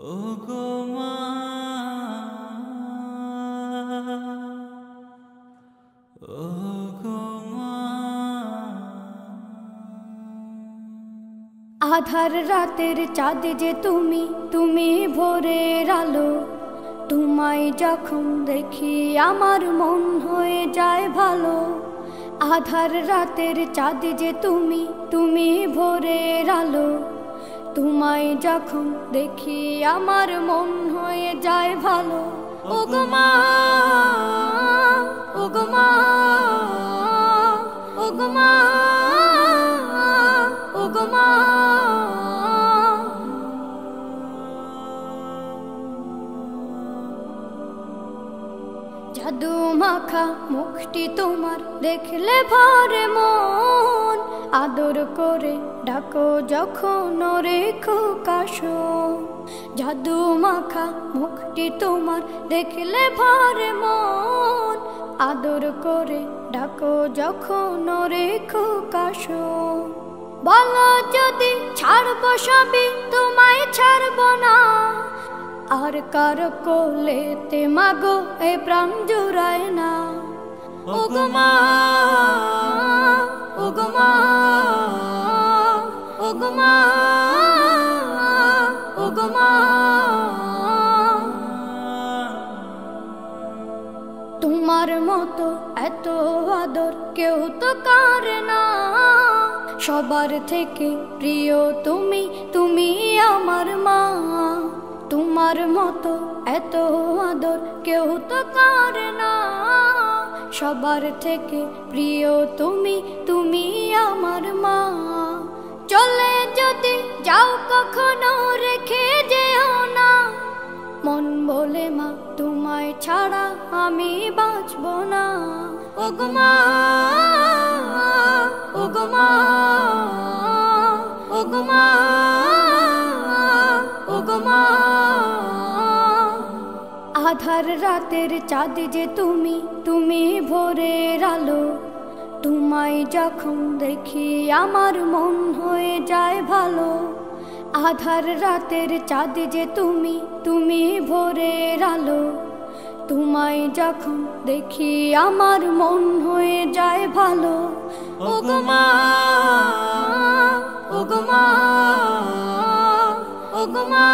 ওগো মা, ওগো মা। আধার রাতের চাঁদ যে তুমি, তুমি ভোরের আলো। তোমায় যখন দেখি আমার মন হয়ে যায় ভালো। আধার রাতের চাঁদ যে তুমি, তুমি ভোরের আলো। তোমায় যখন দেখি আমার মন হয়ে যায় ভালো। ওগো মা, ওগো মা, ওগো মা, ওগো মা। জাদু মাখা মুখটি তোমার দেখলে ভরে মন। আদর করে ডাকো যখন রেখো কাশো। জাদু মাখা মুখটি তোমার দেখলে ভরে মন। আদর করে ডাকো যখন রেখো কাশো। বলো যদি ছাড়বো সবই, তোমায় ছাড়বো না। আর কার কোলেতে মাগো এ প্রাণ জুড়ায় না। ওগো মা, ওগো মা, ওগো মা, ওগো মা। তোমার মতো এত আদর কেউ তো করে না। সবার থেকে প্রিয় তুমি, তুমি আমার মা। তোমার মতো এত আদর কেউ তো করে না। সবার থেকে প্রিয় তুমি, তুমি আমার মা। চলে যদি যাও কখনো রেখে যেও না। মন বলে মা তোমায় ছাড়া আমি বাঁচব না। ওগো মা, ওগো মা, ওগো মা, ওগো মা। আধার রাতের চাঁদ যে তুমি, তুমি ভোরের আলো। তোমায় যখন দেখি আমার মন হয়ে যায় ভালো। আধার রাতের চাঁদ যে তুমি, তুমি ভোরের আলো। তোমায় যখন দেখি আমার মন হয়ে যায় ভালো। ওগো মা, ওগো মা, ওগো মা।